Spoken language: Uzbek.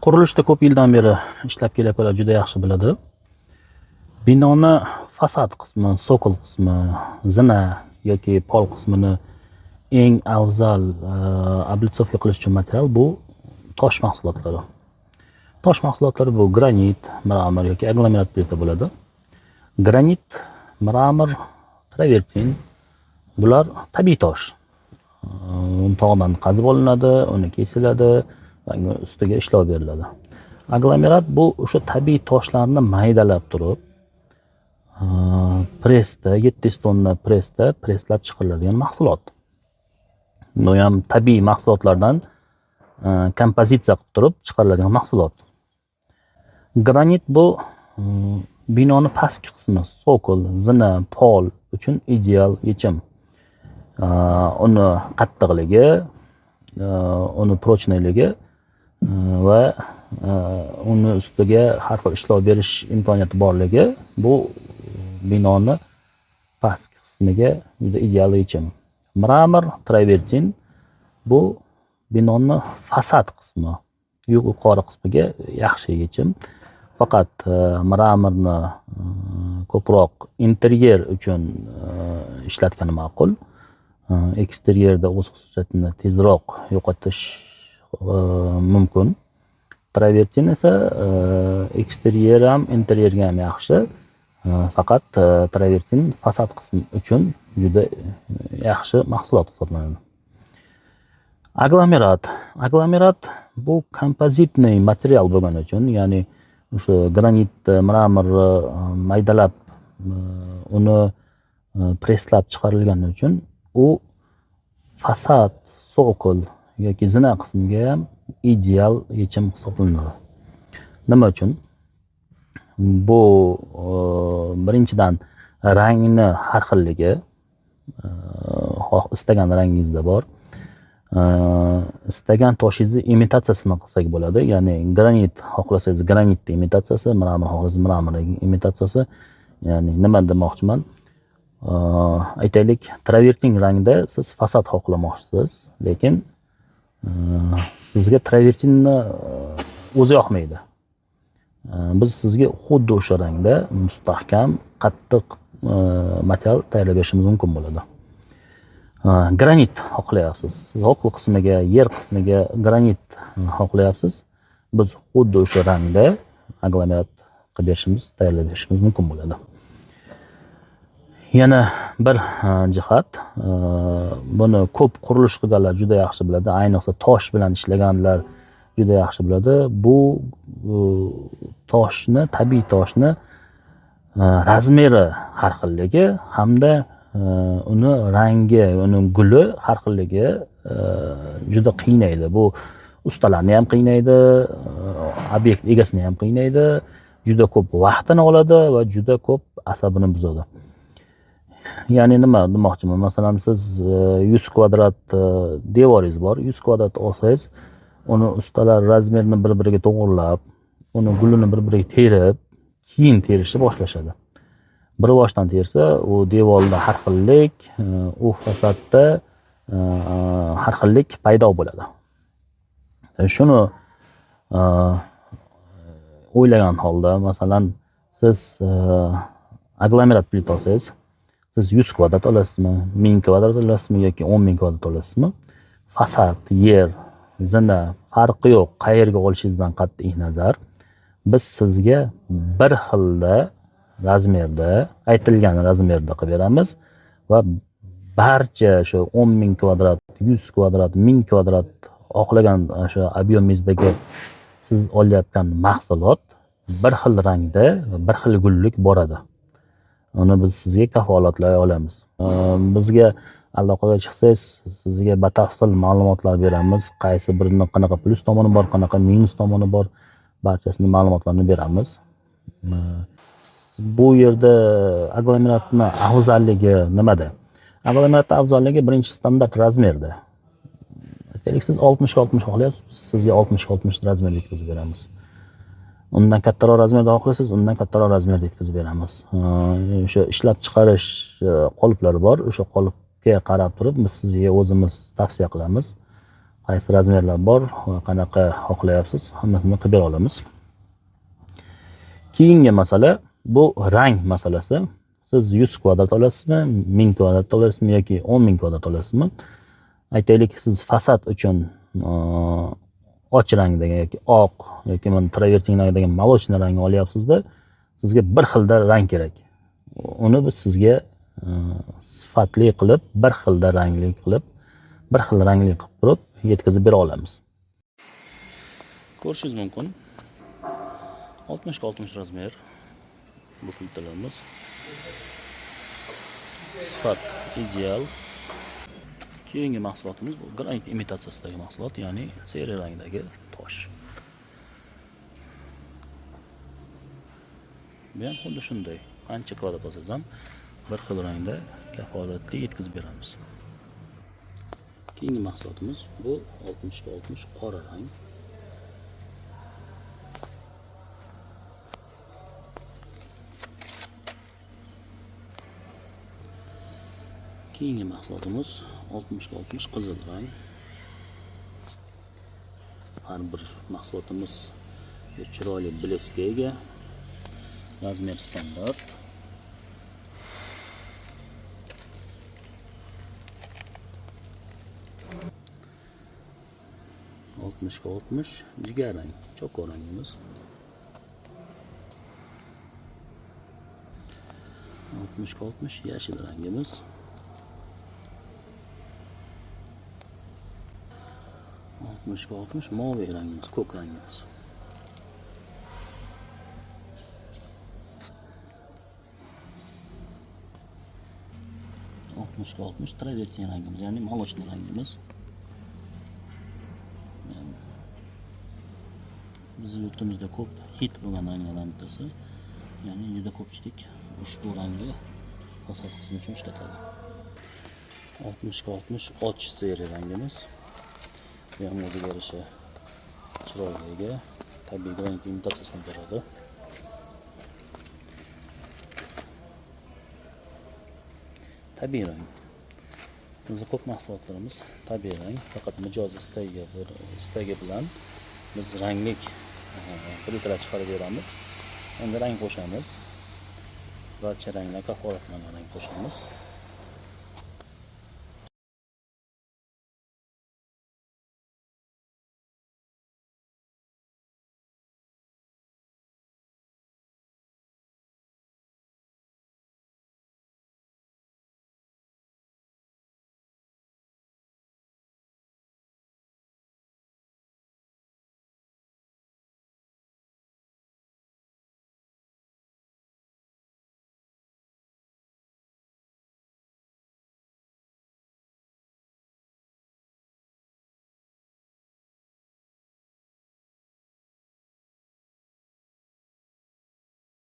Qurilishda ko'p yildan beri ishlab kelyaptilar, juda yaxshi biladi. Binoni fasad qismi, sokol qismi, zina yoki pol qismini eng afzal oblitsovka qilish uchun material bu tosh mahsulotlari. Tosh mahsulotlari bu granit, mramor yoki aglomerat plita bo'ladi. Granit, mramor, travertin bular tabiiy tosh. Tog'dan qazib olinadi, uni kesiladi va ustiga ishlov beriladi. Aglomerat bu o'sha tabiiy toshlarni maydalab turib, pressda 700 tonna presslab chiqariladigan mahsulot. Bu ham tabiiy mahsulotlardan kompozitsiya qilib turib chiqariladigan mahsulot. Granit bu binoni pastki qismi, sokol, zina, pol uchun ideal yechim. Uni qattiqligi, uni prochnoyligi va uni ustiga har xil ishlov berish imkoniyati borligi bu binoni pastki qismiga juda ideal yechim. Mramor, travertin bu binoni fasad qismi, yuqori qismiga yaxshi yechim. Faqat mramorni ko'proq interyer uchun ishlatgani ma'qul. Eksteryerda o'z xususiyatini tezroq yo'qotish mumkin. Travertin esa eksteryer ham interyerga ham yaxshi. Faqat travertin fasad qismi uchun juda yaxshi mahsulot hisoblanadi. Aglomerat bu kompozitniy material bo'lgani uchun, ya'ni o'sha granit, mramor maydalab uni presslab chiqarilgani uchun u fasad, sokol yoki zina qismiga ham ideal yechim hisoblanadi. Nima uchun? Bu birinchidan rangni har xilligi, istagan rangingizda bor. Istagan toshingizni imitatsiyasini qilsak bo'ladi. Ya'ni granit xohlasangiz granitning imitatsiyasi, mramor xohlasangiz mramorning imitatsiyasi. Ya'ni nima demoqchiman? Aytaylik, travertin rangda siz fasad xohlamoqchisiz, lekin sizga travertinni o'zi yoqmaydi. Biz sizga xuddi o'sha rangda mustahkam, qattiq material tayyorlab berishimiz mumkin bo'ladi. Granit xohlayapsiz. Sokol qismiga, yer qismiga granit xohlayapsiz. Biz xuddi o'sha rangda aglomerat qilib berishimiz, tayyorlab berishimiz mumkin bo'ladi. Yana bir jihat, buni ko'p qurilish qilganlar juda yaxshi biladi, ayniqsa tosh bilan ishlaganlar juda yaxshi biladi. Bu toshni, tabiiy toshni razmeri har xilligi hamda uni rangi, uni guli har xilligi juda qiynaydi. Bu ustalarni ham qiynaydi, obyekt egasini ham qiynaydi, juda ko'p vaqtini oladi va juda ko'p asabini buzadi. Ya'ni nima demoqchiman? Masalan, siz 100 kvadrat devoringiz bor. 100 kvadrat olsangiz, uni ustalar razmerini bir-biriga to'g'irlab, uni gulini bir-biriga terib, keyin terishni boshlashadi. Bir boshdan tersa, u devorda har xillik, u fasadda har xillik paydo bo'ladi. Shuni o'ylagan holda, masalan, siz aglomerat plita olsangiz, siz 100 kvadrat olasizmi, 1000 kvadrat olasizmi yoki 10.000 kvadrat olasizmi? Fasad, yer, zina farqi yo'q. Qayerga olishingizdan qat'iy nazar, biz sizga bir xilda razmerda, aytilgan razmerda qilib beramiz va barcha shu 10.000 kvadrat, 100 kvadrat, 1000 kvadrat xohlagan o'sha obyemingizdagi siz olayotgan mahsulot bir xil rangda va bir xil gullik boradi. Uni biz sizga kafolatlay olamiz. Bizga aloqaga chiqsangiz, sizga batafsil ma'lumotlar beramiz. Qaysi birini qanaqa plus tomoni bor, qanaqa minus tomoni bor, barchasini ma'lumotlarni beramiz. Bu yerda aglomeratni afzalligi nimada? Aglomeratning afzalligi birinchi standart razmerda. Aytaylik, siz 60-60 xohlayapsiz, sizga 60-60 razmerda yetkazib beramiz. Undan kattaroq razmerda xohlasangiz, undan kattaroq razmerda yetkazib beramiz. O'sha ishlab chiqarish qoliplari bor. O'sha qolipga qarab turib biz sizga o'zimiz tavsiya qilamiz. qaysi razmerlar bor va qanaqa xohlayapsiz, hammasini qilib bera olamiz. Keyingi masala bu rang masalasi. Siz 100 kvadrat olasizmi, 1000 kvadrat olasizmi yoki 10.000 kvadrat olasizmi? Aytaylik, siz fasad uchun och rangdagi yoki oq yoki mana traversing rangdagi молочный rangni olyapsizda, sizga bir xilda rang kerak. Uni biz sizga sifatli qilib, bir xilda rangli qilib, bir xil rangli qilib turib yetkazib bera olamiz. Ko'rishingiz mumkin. 60 ga 60 razmer bu plitalarimiz. Sifat ideal. Keyingi mahsulotimiz bu granit imitatsiyasidagi mahsulot, ya'ni seri rangdagi tosh. Bu ham xuddi shunday. Qancha kvadrat olsangiz ham bir xil rangda kafolatli yetkazib beramiz. Keyingi mahsulotimiz bu 60 ga 60 qora rang. Keyingi mahsulotimiz 60 ga 60 qizil rang. Har bir mahsulotimiz chiroyli bleskga ega. Razmer standart. Ga 60 jigar rang, choko rangimiz. 60 ga 60 yashil rangimiz. 60 ga 60 moviy rangimiz, ko'k rangimiz. Ga 60 traversing rangimiz, ya'ni молочный rangimiz. Bizning yurtimizda ko'p hit bo'lgan ranglardan bittasi. Ya'ni juda ko'pchilik ushbu rangni fasad qismi uchun ishlatadi. 60 ga 60 och seri rangimiz. Bu ham o'ziga yarasha chiroyli ega, tabiiy granit imitatsiyasini beradi. Tabiiy rang. Bizning ko'p mahsulotlarimiz tabiiy rang, faqat mijoz istagi bilan biz ranglik plitalar chiqarib beramiz. Endi rang qo'shamiz. Barcha ranglar kafolatlangan rang qo'shamiz.